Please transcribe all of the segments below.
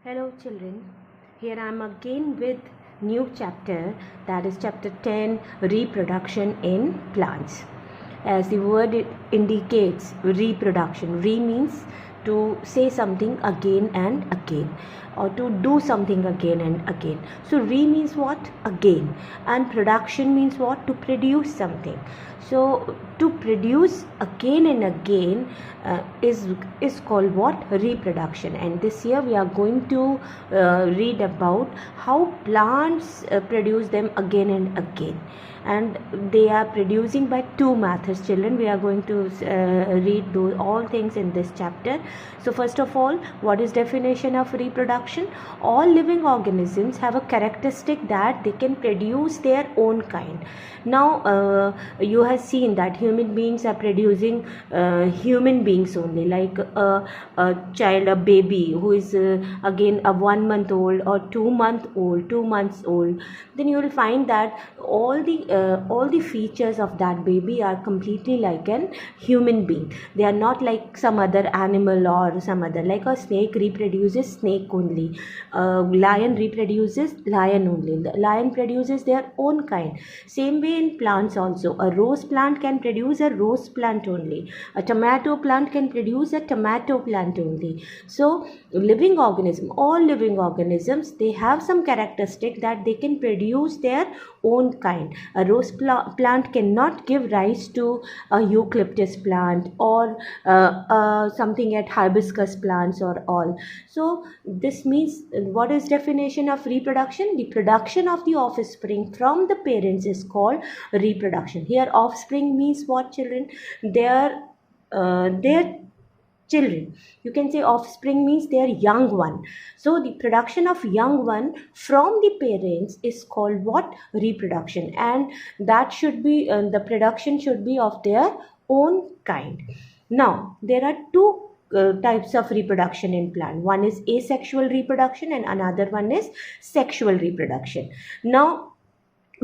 Hello children, here I am again with new chapter, that is chapter 10, reproduction in plants. As the word indicates, reproduction. Re means to say something again and again, or to do something again and again. So re means what? Again. And production means what? To produce something. So to produce again and again is called what? Reproduction. And this year we are going to read about how plants produce them again and again, and they are producing by two methods. Children, we are going to read all things in this chapter. So first of all, what is definition of reproduction? All living organisms have a characteristic that they can produce their own kind. Now you have seen that human beings are producing human beings only, like a child, a baby who is again a 1 month old or 2 month old, 2 months old. Then you will find that all the features of that baby are completely like an human being. They are not like some other animal or some other, like a snake reproduces snake only, lion reproduces lion only, the lion produces their own kind. Same way in plants also, a rose plant can produce a rose plant only, a tomato plant can produce a tomato plant only. So living organism, all living organisms, they have some characteristic that they can produce their own kind. A rose plant cannot give rise to a eucalyptus plant or something at hibiscus plants or all. So this means, what is definition of reproduction? The production of the offspring from the parents is called reproduction. Here offspring means what, children? Their children. You can say offspring means their young one. So the production of young one from the parents is called what? Reproduction. And that should be the production should be of their own kind. Now there are two types of reproduction in plant. One is asexual reproduction and another one is sexual reproduction. Now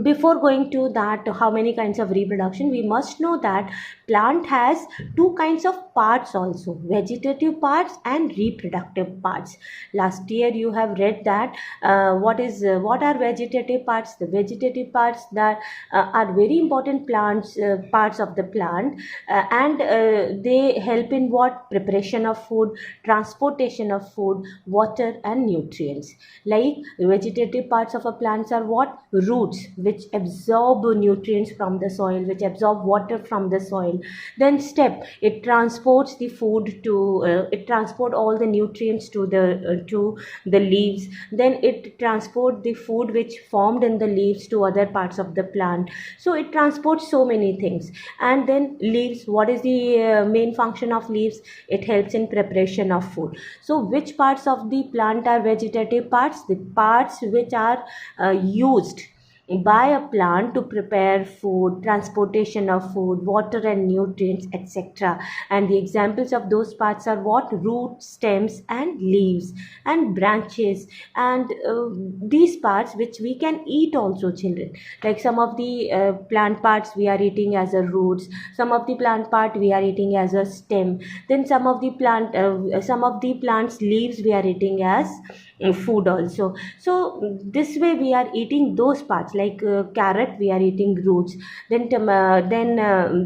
before going to that, how many kinds of reproduction, we must know that plant has two kinds of parts also, vegetative parts and reproductive parts. Last year you have read that what are vegetative parts? The vegetative parts that are very important parts of the plant, and they help in what? Preparation of food, transportation of food, water and nutrients. Like vegetative parts of a plants are what? Roots, which absorb nutrients from the soil, which absorb water from the soil. Then it transports the food to it transport all the nutrients to the leaves. Then it transport the food which formed in the leaves to other parts of the plant. So it transports so many things. And then leaves, what is the main function of leaves? It helps in preparation of food. So which parts of the plant are vegetative parts? The parts which are used by a plant to prepare food, transportation of food, water and nutrients, etc. And the examples of those parts are what? Roots, stems and leaves and branches. And these parts which we can eat also, children. Like some of the plant parts we are eating as a roots, some of the plant part we are eating as a stem, then some of the plants leaves we are eating as food also. So this way we are eating those parts. Like carrot we are eating roots, then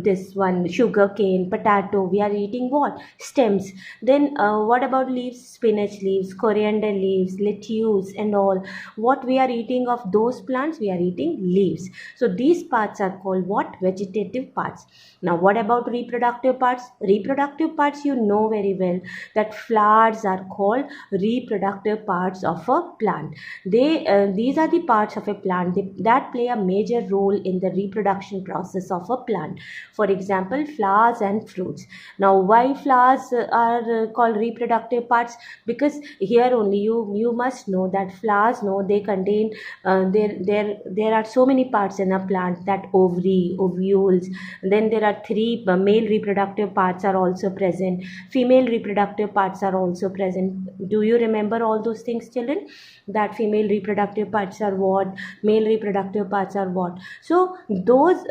this one sugar cane, potato, we are eating what? Stems. Then what about leaves? Spinach leaves, coriander leaves, lettuce and all. What we are eating of those plants? We are eating leaves. So these parts are called what? Vegetative parts. Now what about reproductive parts? Reproductive parts, you know very well that flowers are called reproductive parts of a plant. These are the parts of a plant that play a major role in the reproduction process of a plant. For example, flowers and fruits. Now why flowers are called reproductive parts? Because here only you must know that flowers, no, they contain there are so many parts in a plant, that ovary, ovules. Then there are three male reproductive parts are also present, female reproductive parts are also present. Do you remember all those things, children? That female reproductive parts are what? Male reproductive reproductive parts are what? So those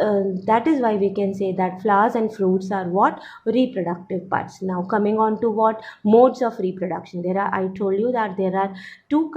that is why we can say that flowers and fruits are what? Reproductive parts. Now coming on to what? Modes of reproduction. I told you that there are two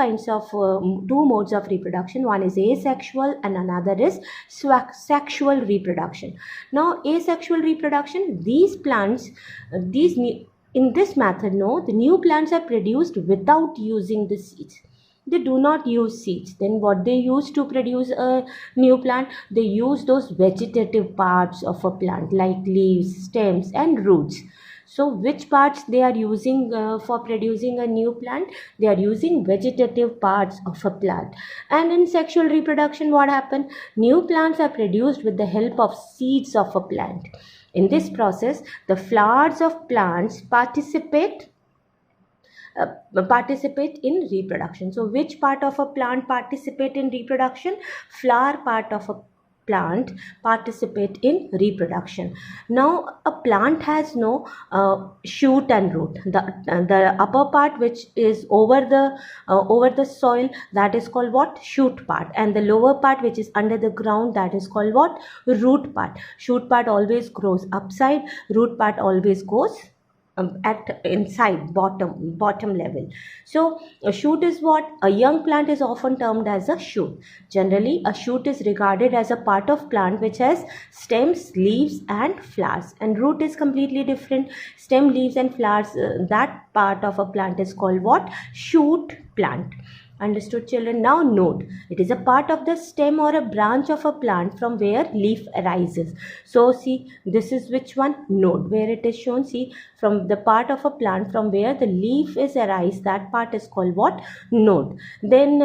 modes of reproduction. One is asexual and another is sexual reproduction. Now asexual reproduction, these plants, in this method, the new plants are produced without using the seeds. They do not use seeds. Then what they use to produce a new plant? They use those vegetative parts of a plant like leaves, stems and roots. So which parts they are using for producing a new plant? They are using vegetative parts of a plant. And in sexual reproduction, what happens? New plants are produced with the help of seeds of a plant. In this process, the flowers of plants participate in reproduction. So which part of a plant participate in reproduction? Flower part of a plant participate in reproduction. Now a plant has no shoot and root. The upper part, which is over the soil, that is called what? Shoot part. And the lower part, which is under the ground, that is called what? Root part. Shoot part always grows upside, root part always goes at inside bottom level. So a shoot is what? A young plant is often termed as a shoot. Generally a shoot is regarded as a part of plant which has stems, leaves and flowers, and root is completely different. Stem, leaves and flowers, that part of a plant is called what? Shoot plant. Understood, children? Now node. It is a part of the stem or a branch of a plant from where leaf arises. So see, this is which one? Node. Where it is shown, see, from the part of a plant from where the leaf is arise, that part is called what? Node. Then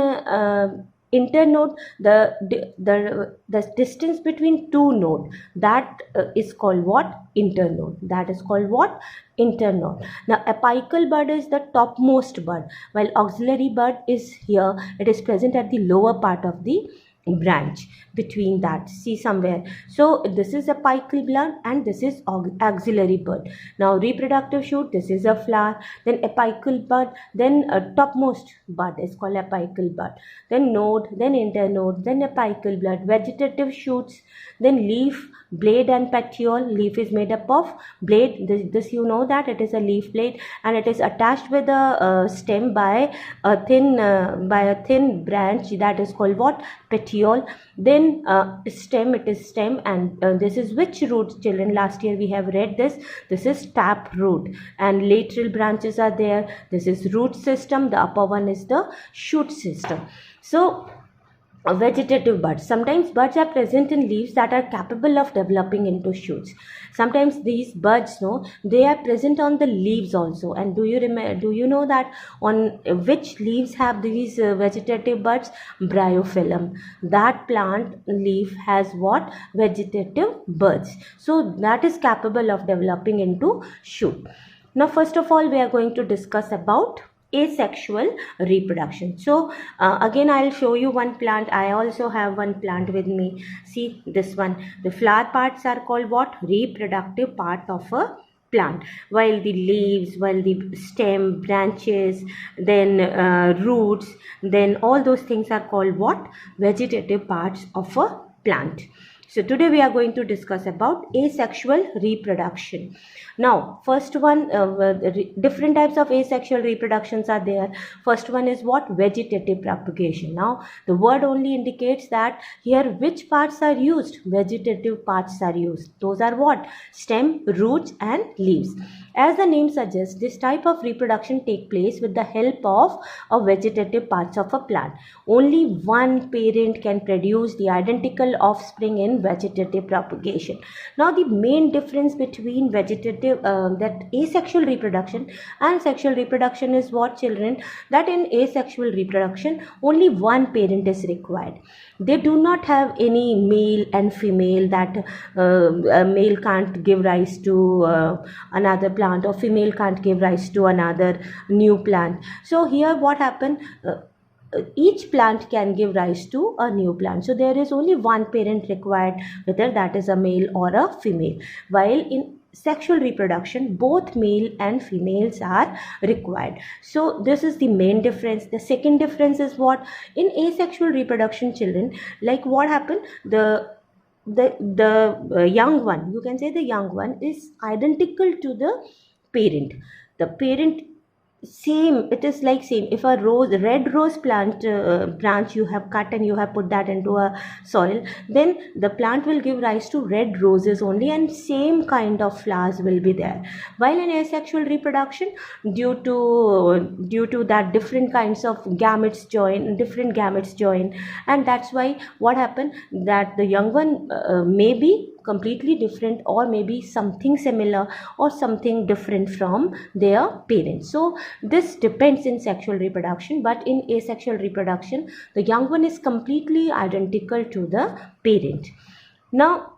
internode, the distance between two nodes, that is called what? Internode. That is called what? Internode. Now apical bud is the topmost bud, while axillary bud is here. It is present at the lower part of the branch. Between that, see somewhere. So this is apical bud and this is axillary bud. Now reproductive shoot, this is a flower, then apical bud, then topmost bud is called apical bud, then node, then internode, then apical bud, vegetative shoots, then leaf, blade and petiole. Leaf is made up of blade. This you know that it is a leaf blade, and it is attached with a stem by a thin branch, that is called what? Petiole. Then stem, it is stem, and this is which root, children? Last year we have read this. This is tap root, and lateral branches are there. This is root system. The upper one is the shoot system. So vegetative buds. Sometimes buds are present in leaves that are capable of developing into shoots. Sometimes these buds, they are present on the leaves also. And do you know that on which leaves have these vegetative buds? Bryophyllum. That plant leaf has what? Vegetative buds. So that is capable of developing into shoot. Now first of all, we are going to discuss about asexual reproduction. So again I'll show you one plant. I also have one plant with me. See this one. The flower parts are called what? Reproductive part of a plant, while the leaves, while the stem, branches, then roots, then all those things are called what? Vegetative parts of a plant. So today we are going to discuss about asexual reproduction. Now first one, different types of asexual reproductions are there. First one is what? Vegetative propagation. Now the word only indicates that here which parts are used? Vegetative parts are used. Those are what? Stem, roots and leaves. As the name suggests, this type of reproduction takes place with the help of vegetative parts of a plant. Only one parent can produce the identical offspring in vegetative propagation. Now the main difference between that asexual reproduction and sexual reproduction is what, children? That in asexual reproduction only one parent is required. They do not have any male and female, that a male can't give rise to another plant, or female can't give rise to another new plant. So here what happened? Each plant can give rise to a new plant. So there is only one parent required, whether that is a male or a female. While in sexual reproduction, both male and females are required. So this is the main difference. The second difference is what? In asexual reproduction, children, like what happened, the young one, you can say the young one is identical to the parent. The parent, same, it is like same. If a red rose plant branch you have cut and you have put that into a soil, then the plant will give rise to red roses only, and same kind of flowers will be there. While in asexual reproduction, due to that different kinds of different gametes join, and that's why what happened, that the young one may be completely different, or maybe something similar or something different from their parents. So this depends in sexual reproduction, but in asexual reproduction, the young one is completely identical to the parent. Now,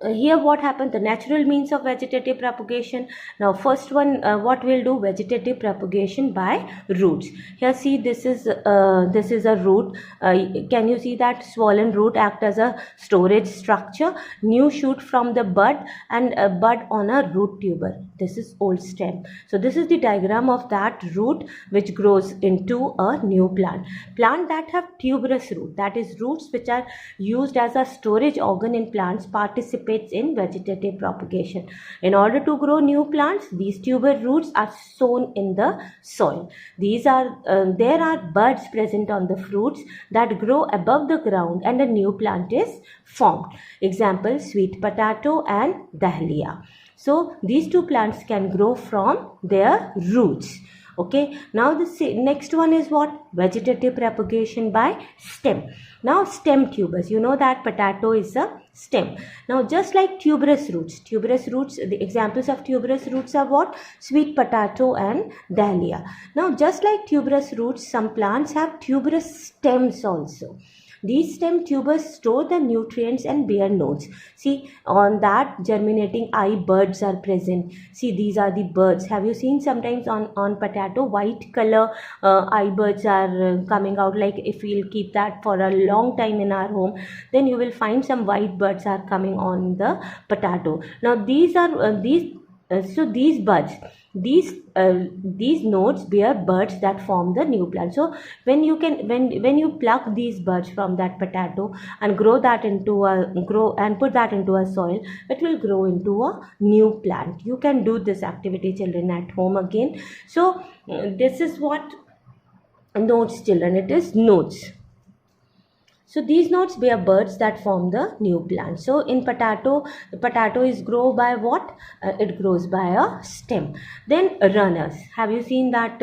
here what happened, the natural means of vegetative propagation. Now first one, what we'll do, vegetative propagation by roots. Here see, this is a root. Can you see that swollen root act as a storage structure? New shoot from the bud, and a bud on a root tuber. This is old stem. So this is the diagram of that root which grows into a new plant. Plant that have tuberous root, that is roots which are used as a storage organ in plants, participate in vegetative propagation. In order to grow new plants, these tuber roots are sown in the soil. There are buds present on the fruits that grow above the ground, and a new plant is formed. Example, sweet potato and dahlia. So these two plants can grow from their roots. Okay, now the next one is what? Vegetative propagation by stem. Now stem tubers, you know that potato is a stem. Now just like tuberous roots, the examples of tuberous roots are what? Sweet potato and dahlia. Now just like tuberous roots, some plants have tuberous stems also. These stem tubers store the nutrients and bear nodes. See, on that germinating eye, buds are present. See, these are the buds. Have you seen sometimes on potato, white color eye buds are coming out? Like if we'll keep that for a long time in our home, then you will find some white buds are coming on the potato. Now these are these buds, these nodes bear buds that form the new plant. So when you pluck these buds from that potato and put that into a soil, it will grow into a new plant. You can do this activity, children, at home again. So this is what nodes, children, it is nodes. So these nodes bear buds that form the new plant. So in potato, the potato is grow by what? It grows by a stem. Then runners. Have you seen that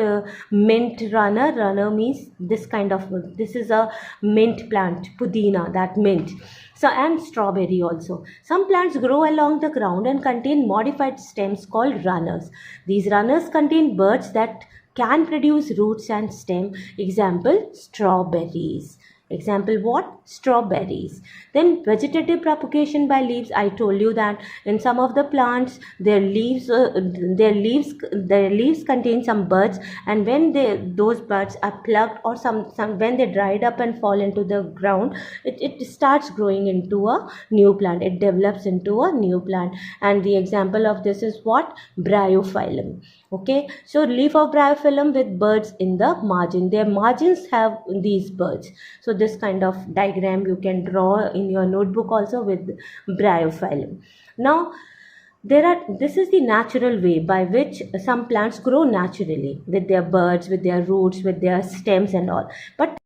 mint runner? Runner means this kind of, this is a mint plant, pudina, that mint. So, and strawberry also. Some plants grow along the ground and contain modified stems called runners. These runners contain buds that can produce roots and stem. Example, strawberries. Example, what? Strawberries. Then vegetative propagation by leaves. I told you that in some of the plants, their leaves contain some buds, and when those buds are plucked, or when they dried up and fall into the ground, it starts growing into a new plant. It develops into a new plant. And the example of this is what? Bryophyllum. Okay, so leaf of bryophyllum with buds in the margin. Their margins have these buds. So this kind of diagram you can draw in your notebook also with bryophyllum. Now this is the natural way by which some plants grow naturally, with their buds, with their roots, with their stems and all. But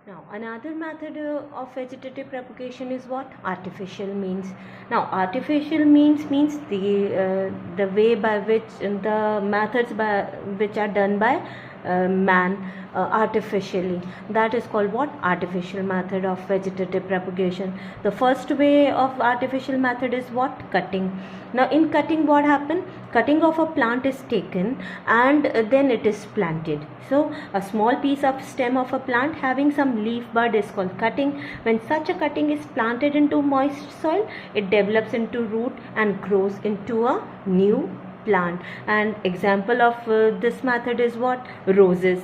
now another method of vegetative propagation is what? Artificial means. Now artificial means the way by which, the methods by which are done by man artificially. That is called what? Artificial method of vegetative propagation. The first way of artificial method is what? Cutting. Now in cutting, what happen? Cutting of a plant is taken and then it is planted. So a small piece of stem of a plant having some leaf bud is called cutting. When such a cutting is planted into moist soil, it develops into root and grows into a new plant. And example of this method is what? Roses.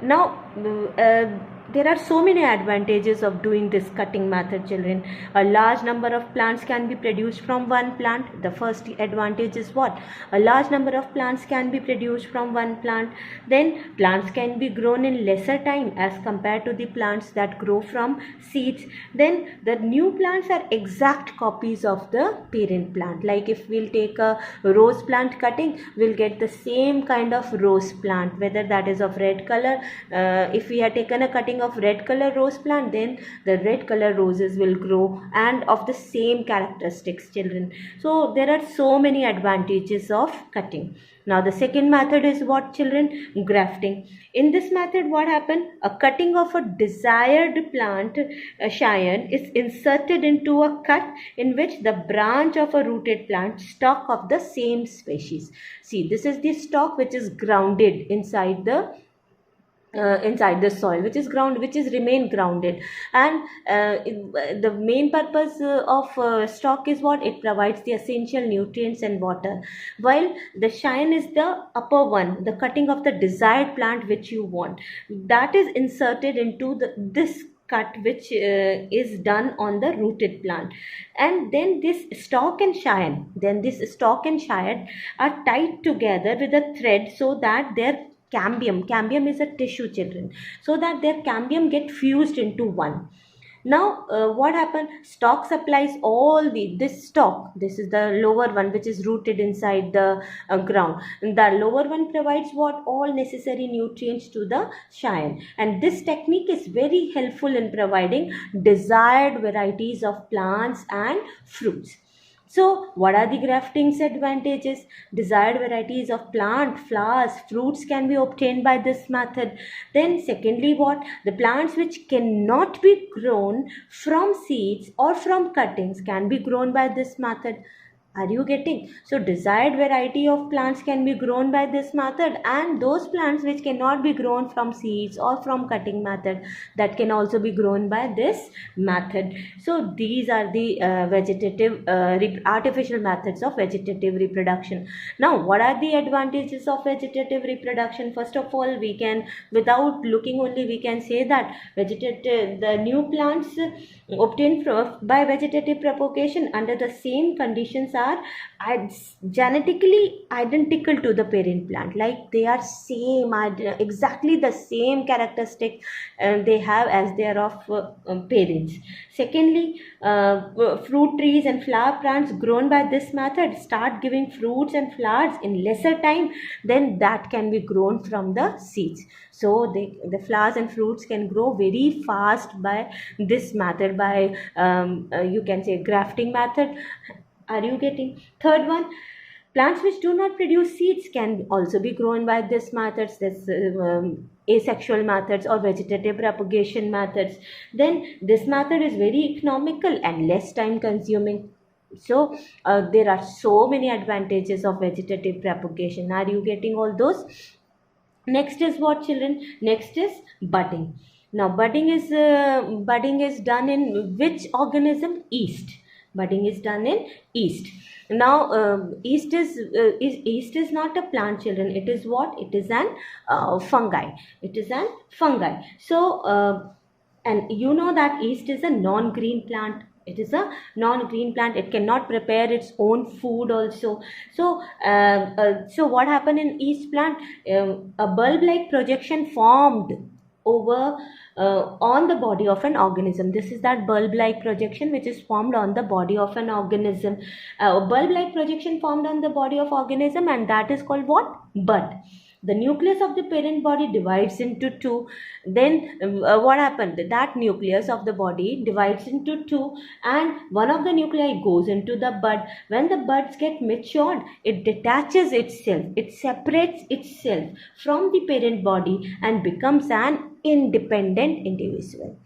Now there are so many advantages of doing this cutting method, children. A large number of plants can be produced from one plant. The first advantage is what? A large number of plants can be produced from one plant. Then plants can be grown in lesser time as compared to the plants that grow from seeds. Then the new plants are exact copies of the parent plant. Like if we'll take a rose plant cutting, we'll get the same kind of rose plant, whether that is of red color. If we had taken a cutting of red color rose plant, then the red color roses will grow and of the same characteristics, children. So there are so many advantages of cutting. Now the second method is what, children? Grafting. In this method, what happened? A cutting of a desired plant, a cheyenne, is inserted into a cut in which the branch of a rooted plant stalk of the same species. See, this is the stalk which is grounded inside the soil, which is remain grounded, and the main purpose of stalk is what? It provides the essential nutrients and water, while the cheyenne is the upper one, the cutting of the desired plant which you want, that is inserted into this cut which is done on the rooted plant. And then this stalk and cheyenne are tied together with a thread so that their cambium is a tissue, children, so that their cambium get fused into one. Now what happened? Stalk supplies all this stalk, this is the lower one which is rooted inside the ground. The lower one provides what? All necessary nutrients to the cheyenne, and this technique is very helpful in providing desired varieties of plants and fruits. So, what are the grafting's advantages? Desired varieties of plant, flowers, fruits can be obtained by this method. Then, secondly, what? The plants which cannot be grown from seeds or from cuttings can be grown by this method. Are you getting? So desired variety of plants can be grown by this method, and those plants which cannot be grown from seeds or from cutting method, that can also be grown by this method. So these are the artificial methods of vegetative reproduction. Now what are the advantages of vegetative reproduction? First of all, we can, without looking only, we can say that the new plants obtained by vegetative propagation under the same conditions are genetically identical to the parent plant, like they are exactly the same characteristics they have as they are of parents. Secondly, fruit trees and flower plants grown by this method start giving fruits and flowers in lesser time than that can be grown from the seeds. So the flowers and fruits can grow very fast by this method, by you can say grafting method. Are you getting? Third one, plants which do not produce seeds can also be grown by this methods, this asexual methods or vegetative propagation methods. Then this method is very economical and less time consuming. So there are so many advantages of vegetative propagation. Are you getting all those? Next is what, children? Next is budding. Now budding is done in which organism? Yeast. Budding is done in yeast. Now yeast is not a plant, children. It is what? It is an fungi. It is an fungi. So and you know that yeast is a non-green plant. It is a non-green plant. It cannot prepare its own food also. So so what happened in yeast plant? A bulb-like projection formed over on the body of an organism. This is that bulb-like projection which is formed on the body of an organism. A bulb-like projection formed on the body of organism, and that is called what? Bud. The nucleus of the parent body divides into two. Then what happened? That nucleus of the body divides into two, and one of the nuclei goes into the bud. When the buds get matured, it detaches itself, it separates itself from the parent body and becomes an independent individual.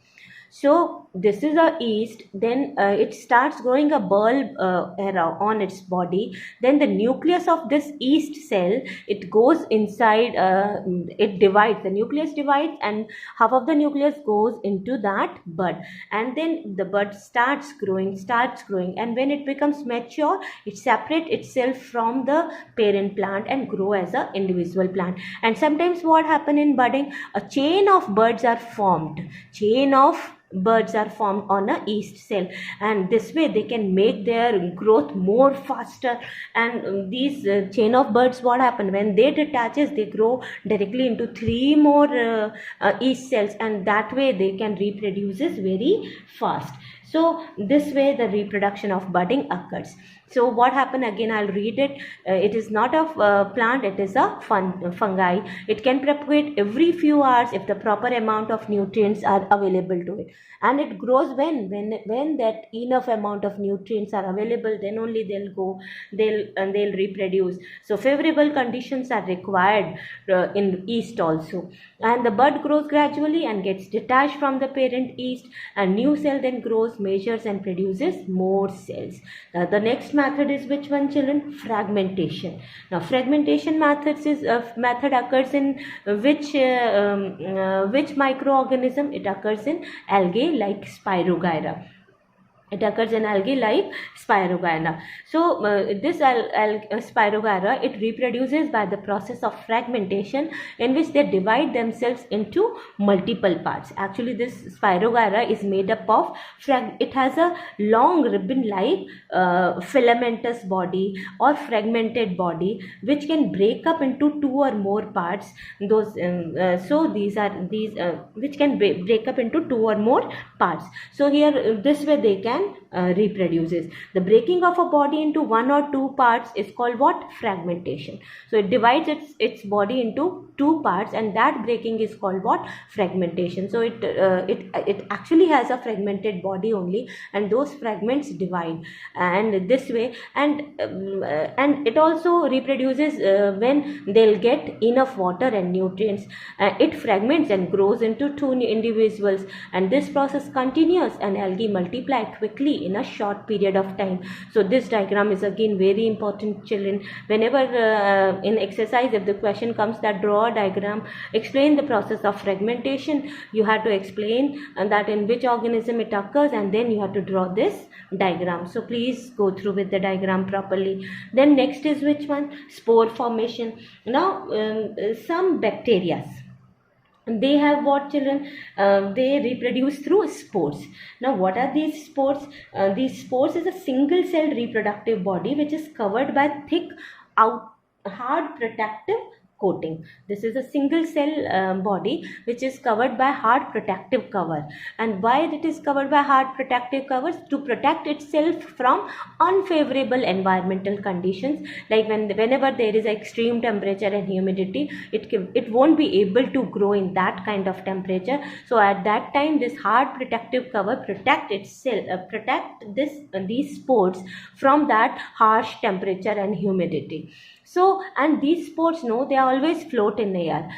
So this is a yeast, then it starts growing a bulb on its body. Then the nucleus of this yeast cell, it goes inside, it divides, the nucleus divides, and half of the nucleus goes into that bud, and then the bud starts growing, and when it becomes mature, it separates itself from the parent plant and grow as a individual plant. And sometimes what happen in budding, a chain of buds are formed, on a yeast cell, and this way they can make their growth more faster. And these chain of buds, what happen, when they detaches, they grow directly into 3 more yeast cells, and that way they can reproduces very fast. So this way the reproduction of budding occurs. So what happened, again I'll read it. It is not a plant, it is a fungi. It can propagate every few hours if the proper amount of nutrients are available to it. And it grows when that enough amount of nutrients are available, then only they'll reproduce. So favorable conditions are required in yeast also. And the bud grows gradually and gets detached from the parent yeast. A new cell then grows, measures, and produces more cells. The next method is which one, children? Fragmentation. Now fragmentation method occurs in which microorganism? It occurs in algae like Spirogyra. It occurs in algae like Spirogyra. So this Spirogyra, it reproduces by the process of fragmentation, in which they divide themselves into multiple parts. Actually, this Spirogyra is made up of it has a long ribbon-like filamentous body or fragmented body, which can break up into 2 or more parts. Those which can break up into 2 or more parts. So here, this way they can reproduces. The breaking of a body into 1 or 2 parts is called what? Fragmentation. So it divides its body into 2 parts, and that breaking is called what? Fragmentation. So it actually has a fragmented body only, and those fragments divide, and this way, and it also reproduces when they'll get enough water and nutrients. It fragments and grows into 2 individuals, and this process continues, and algae multiply quickly in a short period of time. So this diagram is again very important, children. Whenever in exercise, if the question comes that draw a diagram, explain the process of fragmentation, you have to explain that in which organism it occurs, and then you have to draw this diagram. So please go through with the diagram properly. Then next is which one? Spore formation. Now some bacteria, they have what, children? They reproduce through spores. Now what are these spores? These spores is a single cell reproductive body which is covered by thick hard protective coating. This is a single cell body which is covered by hard protective cover. And why it is covered by hard protective covers? To protect itself from unfavorable environmental conditions, like whenever there is extreme temperature and humidity, it won't be able to grow in that kind of temperature. So at that time, this hard protective cover protect these spores from that harsh temperature and humidity. So, and these spores, they always float in air.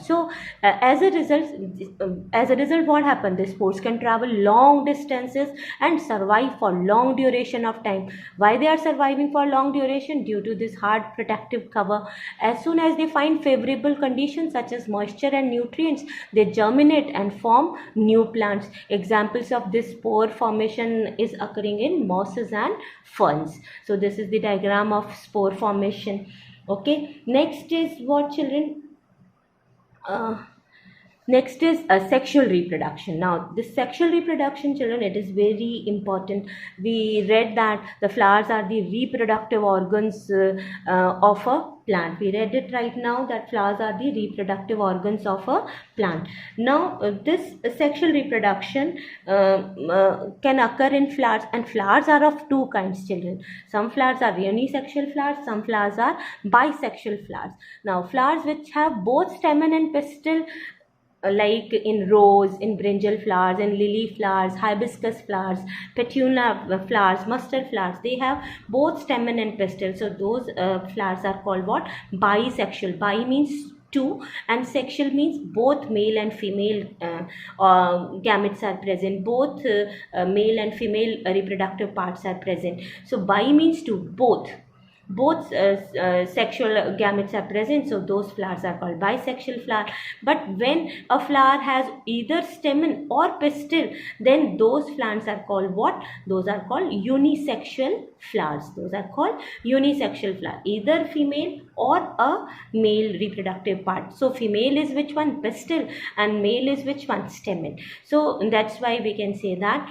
So as a result, what happens? The spores can travel long distances and survive for long duration of time. Why they are surviving for long duration? Due to this hard protective cover. As soon as they find favorable conditions such as moisture and nutrients, they germinate and form new plants. Examples of this spore formation is occurring in mosses and ferns. So this is the diagram of spore formation. Okay, next is what, children? Next is sexual reproduction. Now, this sexual reproduction, children, it is very important. We read that the flowers are the reproductive organs of a plant. We read it right now, that flowers are the reproductive organs of a plant. Now, this sexual reproduction can occur in flowers, and flowers are of 2 kinds, children. Some flowers are unisexual flowers, some flowers are bisexual flowers. Now, flowers which have both stamen and pistil, like in rose, in brinjal flowers, in lily flowers, hibiscus flowers, petunia flowers, mustard flowers, they have both stamen and pistil. So those flowers are called what? Bisexual. Bi means two, and sexual means both male and female gametes are present, both male and female reproductive parts are present. So bi means two, both sexual gametes are present, so those flowers are called bisexual flower. But when a flower has either stamen or pistil, then those plants are called what? Those are called unisexual flowers. Those are called unisexual flower, either female or a male reproductive part. So female is which one? Pistil, and male is which one? Stamen. So that's why we can say that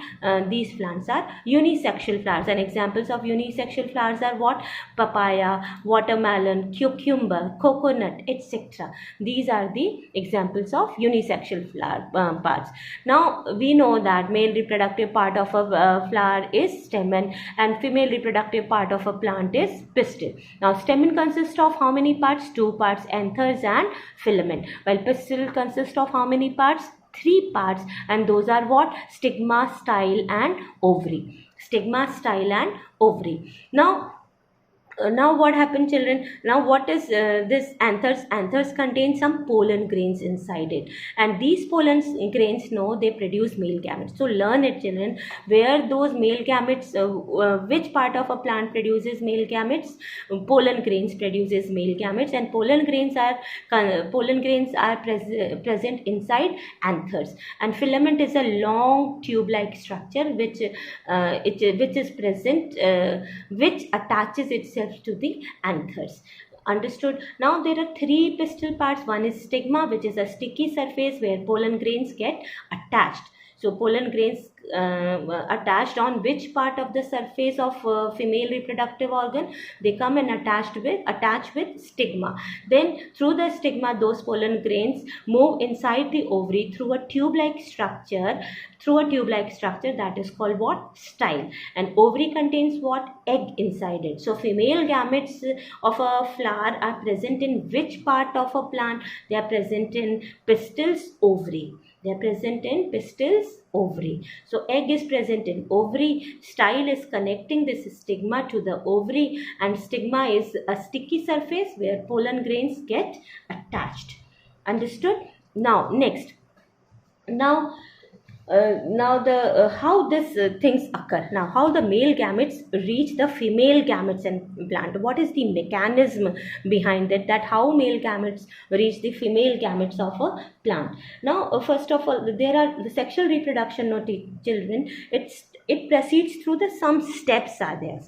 these plants are unisexual flowers. And examples of unisexual flowers are what? Papaya, watermelon, cucumber, coconut, etc. These are the examples of unisexual flower parts. Now we know that male reproductive part of a flower is stamen, and female reproductive part of a plant is pistil. Now stamen consists of how many parts? Two parts, anthers and filament, while pistil consists of how many parts? Three parts, and those are what? Stigma, style and ovary. Stigma, style and ovary. Now what happened, children? Now what is this anthers? Anthers contain some pollen grains inside it, and these pollen grains, know they produce male gametes. So learn it, children, where those male gametes, which part of a plant produces male gametes? Pollen grains produces male gametes, and pollen grains are present inside anthers. And filament is a long tube-like structure which is present, which attaches itself to the anthers. Understood? Now there are three pistil parts. One is stigma, which is a sticky surface where pollen grains get attached. So pollen grains attached on which part of the surface of female reproductive organ? They come and attach with stigma. Then through the stigma, those pollen grains move inside the ovary through a tube-like structure. That is called what? Style. And ovary contains what? Egg inside it. So female gametes of a flower are present in which part of a plant? They are present in pistil's ovary. So egg is present in ovary, style is connecting this stigma to the ovary, and stigma is a sticky surface where pollen grains get attached. Understood? Now next. Now the how this things occur. Now how the male gametes reach the female gametes and plant? What is the mechanism behind it? That how male gametes reach the female gametes of a plant? Now first of all, there are the sexual reproduction, children. It proceeds through some steps are there.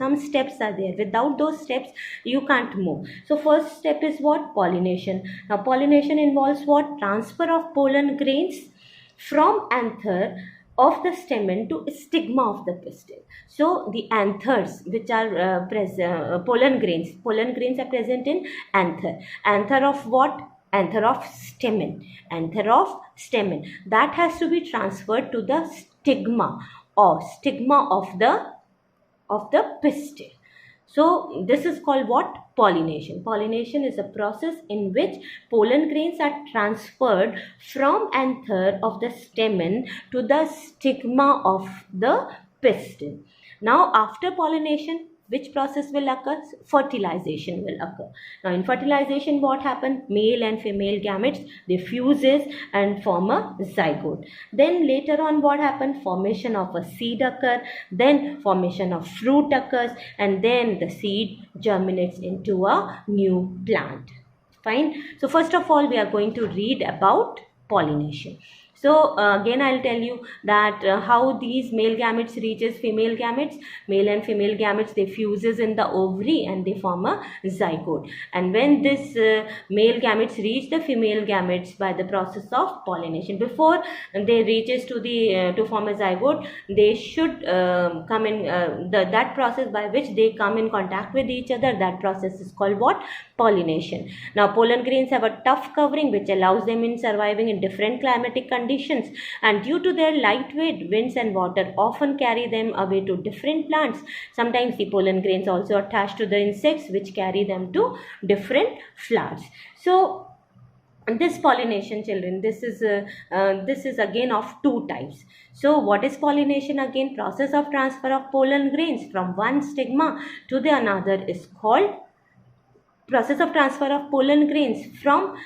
Without those steps you can't move. So first step is what? Pollination. Now pollination involves what? Transfer of pollen grains from anther of the stamen to stigma of the pistil. So the anthers, which are pollen grains are present in anther. Anther of what? Anther of stamen. That has to be transferred to the stigma of the pistil. So this is called what? Pollination. Pollination is a process in which pollen grains are transferred from anther of the stamen to the stigma of the pistil. Now after pollination, which process will occur? Fertilization will occur. Now in fertilization, what happens? Male and female gametes, they fuses and form a zygote. Then later on, what happens? Formation of a seed occur, then formation of fruit occurs, and then the seed germinates into a new plant. Fine. So first of all, we are going to read about pollination. So again I'll tell you that how these male gametes reaches female gametes. Male and female gametes, they fuses in the ovary and they form a zygote. And when this male gametes reach the female gametes by the process of pollination, before they reaches to the to form a zygote, they should come in that process by which they come in contact with each other. That process is called what? Pollination. Now pollen grains have a tough covering which allows them in surviving in different climatic conditions, and due to their lightweight, winds and water often carry them away to different plants. Sometimes the pollen grains also attach to the insects which carry them to different flowers. So this pollination, children, this is again of two types. So what is pollination again? Process of transfer of pollen grains from one stigma to the another is called process of transfer of pollen grains from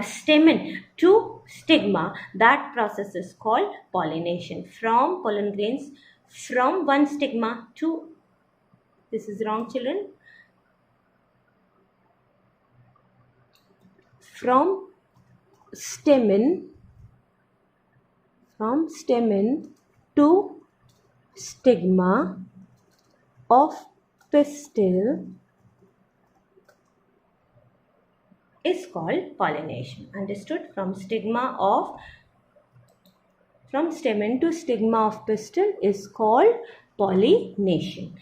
stamen to stigma, that process is called pollination. From pollen grains from one stigma to, this is wrong children, from stamen to stigma of pistil is called pollination. Understood? From stamen to stigma of pistil is called pollination.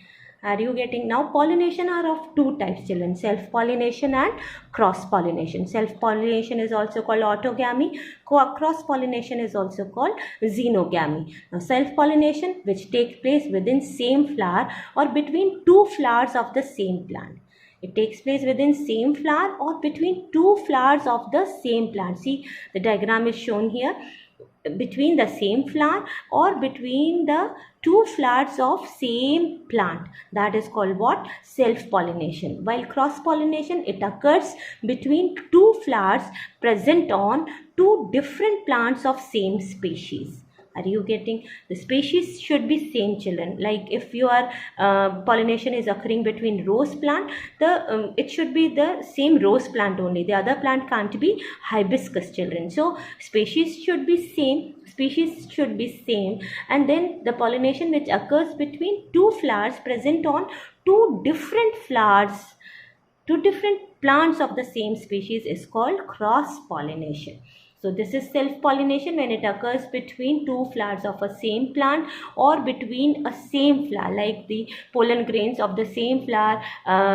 Are you getting? Now pollination are of two types children, self-pollination and cross-pollination. Self-pollination is also called autogamy. Cross-pollination is also called xenogamy. Now self-pollination, which takes place within same flower or between two flowers of the same plant. It takes place within same flower or between two flowers of the same plant. See, the diagram is shown here. Between the same flower or between the two flowers of same plant, that is called what? Self-pollination. While cross-pollination, it occurs between two flowers present on two different plants of same species. Are you getting? The species should be same children. Like if your pollination is occurring between rose plant, it should be the same rose plant only. The other plant can't be hibiscus children. So species should be same. And then the pollination which occurs between two flowers present on two different plants of the same species is called cross-pollination. So this is self-pollination when it occurs between two flowers of a same plant or between a same flower, like the pollen grains of the same flower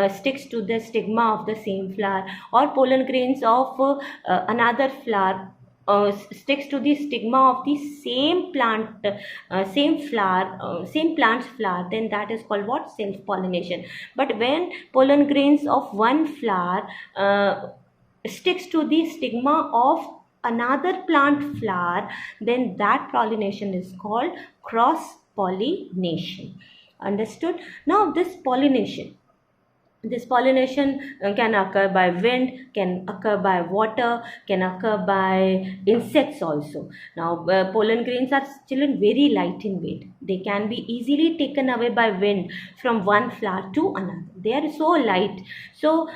sticks to the stigma of the same flower, or pollen grains of another flower sticks to the stigma of the same plant, same plant's flower, then that is called what? Self-pollination. But when pollen grains of one flower sticks to the stigma of another plant flower, then that pollination is called cross-pollination. Understood? Now this pollination can occur by wind, can occur by water, can occur by insects also. Now pollen grains are still very light in weight. They can be easily taken away by wind from one flower to another. They are so light. So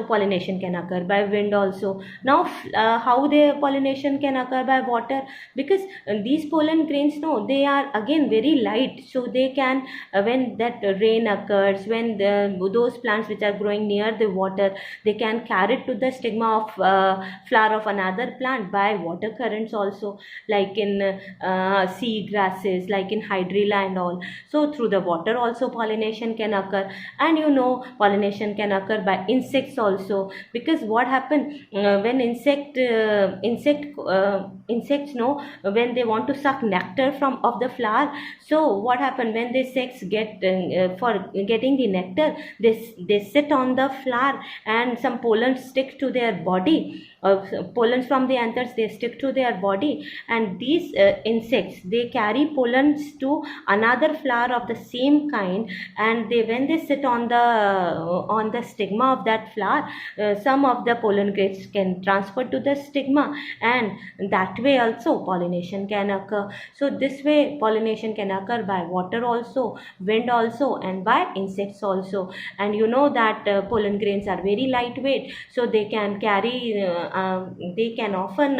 pollination can occur by wind also. Now how the pollination can occur by water? Because these pollen grains, no, they are again very light. So they can, when that rain occurs, when those plants which are growing near the water, they can carry it to the stigma of flower of another plant by water currents also, like in sea grasses, like in hydrilla and all. So through the water also pollination can occur. And you know, pollination can occur by insects also, because what happens when insects know, when they want to suck nectar of the flower, so what happens when the insects get for getting the nectar, they sit on the flower and some pollen stick to their body. Pollens from the anthers, they stick to their body, and these insects, they carry pollens to another flower of the same kind, and when they sit on the stigma of that flower, some of the pollen grains can transfer to the stigma, and that way also pollination can occur. So this way pollination can occur by water also, wind also, and by insects also. And you know that pollen grains are very lightweight, so they can carry they can often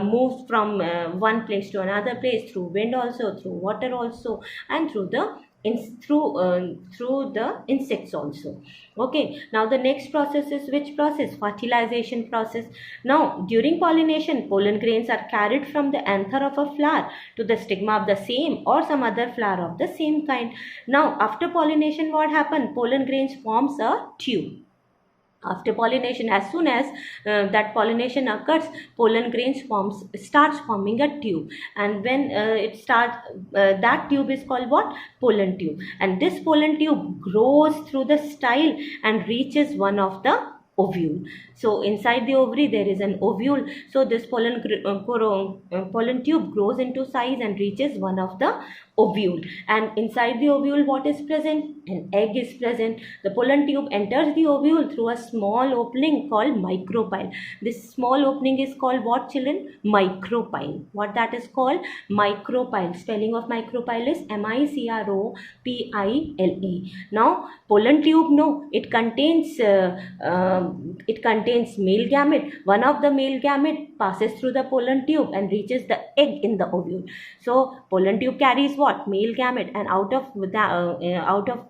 move from one place to another place through wind also, through water also, and through the insects also. Okay, now the next process is which process? Fertilization process. Now during pollination, pollen grains are carried from the anther of a flower to the stigma of the same or some other flower of the same kind. Now after pollination, what happens? Pollen grains forms a tube. After pollination, as soon as that pollination occurs, pollen grains starts forming a tube, and when it starts, that tube is called what? Pollen tube. And this pollen tube grows through the style and reaches one of the ovule. So inside the ovary there is an ovule. So this pollen tube grows into size and reaches one of the ovule. And inside the ovule, what is present? An egg is present. The pollen tube enters the ovule through a small opening called micropyle. This small opening is called what, children? Micropyle. What that is called? Micropyle. Spelling of micropyle is MICROPILE. Now pollen tube, no, it contains male gamete. One of the male gamete passes through the pollen tube and reaches the egg in the ovule. So pollen tube carries what? Male gamete, and out of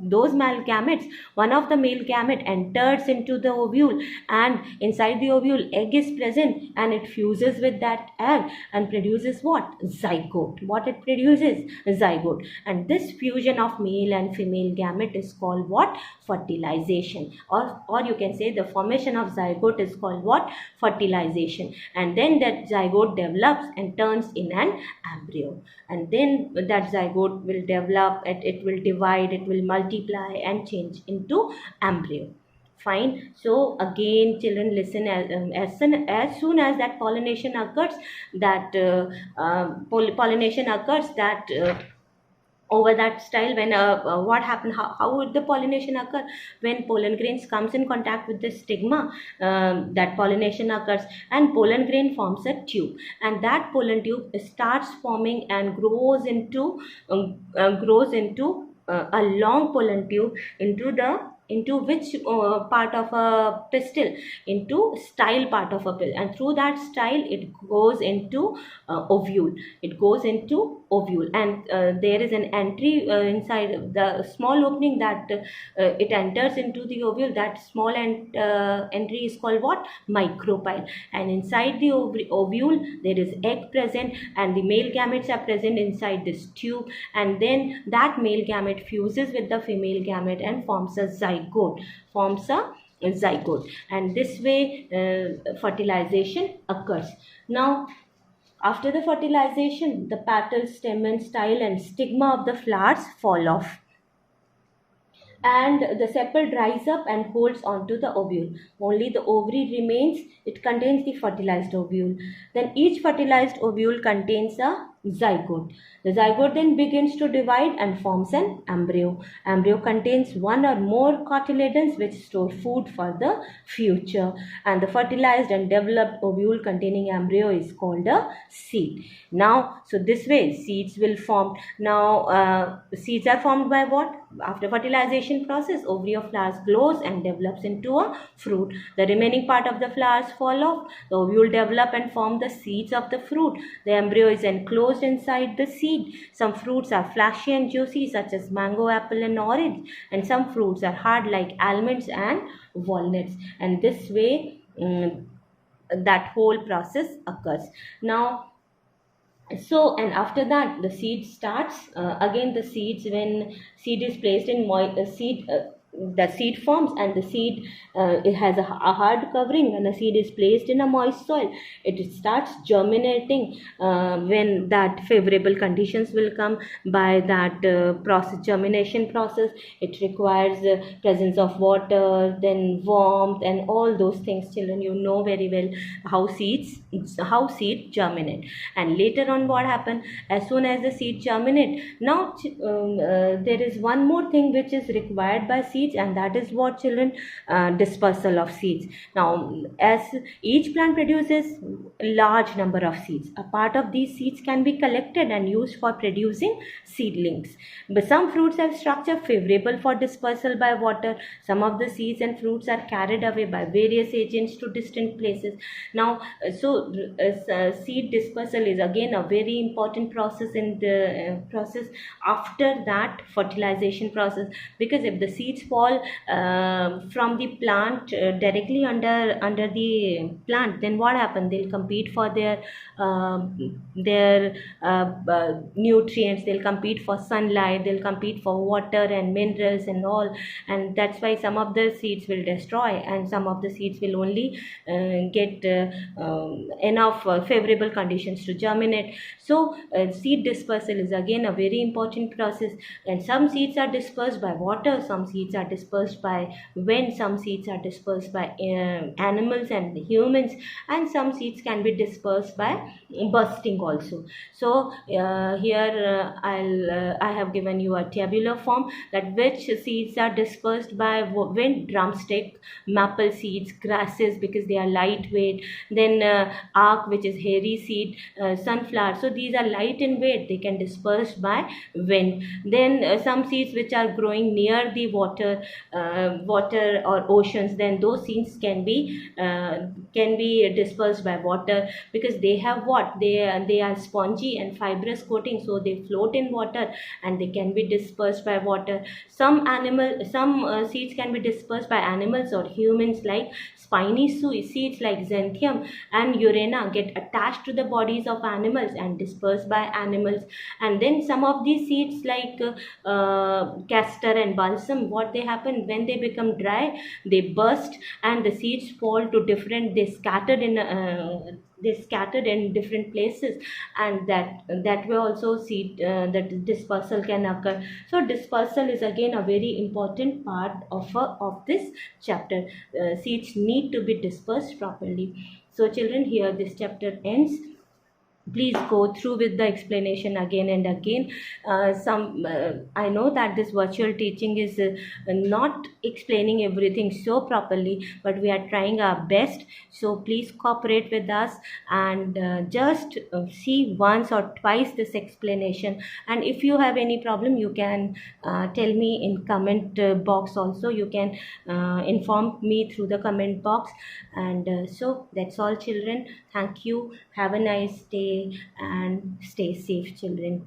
those male gametes, one of the male gamete enters into the ovule, and inside the ovule egg is present, and it fuses with that egg and produces what? Zygote. What it produces? Zygote. And this fusion of male and female gamete is called what? Fertilization. Or you can say the formation of zygote is called what? Fertilization. And then that zygote develops and turns in an embryo. And then that zygote will develop, it will divide, it will multiply and change into embryo. Fine. So again, children, listen, as soon as that pollination occurs, over that style, when what happened, how would the pollination occur? When pollen grains comes in contact with the stigma, that pollination occurs, and pollen grain forms a tube, and that pollen tube starts forming and grows into a long pollen tube into which part of a pistil? Into style part of a pistil, and through that style it goes into ovule. And there is an entry inside the small opening that it enters into the ovule. That small entry is called what? Micropyle. And inside the ovule there is egg present, and the male gametes are present inside this tube, and then that male gamete fuses with the female gamete and forms a zygote. And this way fertilization occurs. Now after the fertilization, the petal, stem and style and stigma of the flowers fall off, and the sepal dries up and holds onto the ovule. Only the ovary remains. It contains the fertilized ovule. Then each fertilized ovule contains a zygote. The zygote then begins to divide and forms an embryo. Embryo contains one or more cotyledons which store food for the future, and the fertilized and developed ovule containing embryo is called a seed. Now, so this way seeds will form. Now seeds are formed by what? After fertilization process, ovary of flowers glows and develops into a fruit. The remaining part of the flowers fall off. The ovule develop and form the seeds of the fruit. The embryo is enclosed inside the seed. Some fruits are fleshy and juicy, such as mango, apple and orange, and some fruits are hard like almonds and walnuts. And this way that whole process occurs. Now so, and after that the seed starts again. The seeds, when seed is placed in the seed forms, and the seed it has a hard covering, and the seed is placed in a moist soil. It starts germinating when that favorable conditions will come. By that germination process, it requires presence of water, then warmth and all those things. Children, you know very well how seeds germinate. And later on what happen? As soon as the seed germinate, now there is one more thing which is required by seeds, and that is what, children? Dispersal of seeds. Now as each plant produces large number of seeds, a part of these seeds can be collected and used for producing seedlings. But some fruits have structure favorable for dispersal by water. Some of the seeds and fruits are carried away by various agents to distant places. Now seed dispersal is again a very important process in the process after that fertilization process, because if the seeds fall from the plant directly under the plant, then what happens? They'll compete for their nutrients, they'll compete for sunlight, they'll compete for water and minerals and all, and that's why some of the seeds will destroy, and some of the seeds will only get enough favorable conditions to germinate. So seed dispersal is again a very important process, and some seeds are dispersed by water, some seeds are are dispersed by wind, some seeds are dispersed by animals and humans, and some seeds can be dispersed by bursting also. So here I have given you a tabular form, that which seeds are dispersed by wind: drumstick, maple seeds, grasses because they are lightweight, then ack, which is hairy seed, sunflower. So these are light in weight, they can disperse by wind. Then some seeds which are growing near the water or oceans, then those seeds can be dispersed by water, because they have what, they are spongy and fibrous coating, so they float in water and they can be dispersed by water. Some seeds can be dispersed by animals or humans, like spiny seeds like xanthium and urena get attached to the bodies of animals and dispersed by animals. And then some of these seeds like castor and balsam, what they happen when they become dry, they burst and the seeds fall to different, they scattered in different places, and that way also seed that dispersal can occur. So dispersal is again a very important part of this chapter. Seeds need to be dispersed properly. So children, here this chapter ends. Please go through with the explanation again and again. Some I know that this virtual teaching is not explaining everything so properly, but we are trying our best. So please cooperate with us, and just see once or twice this explanation. And if you have any problem, you can tell me in comment box also. You can inform me through the comment box. And so that's all children. Thank you. Have a nice day and stay safe children.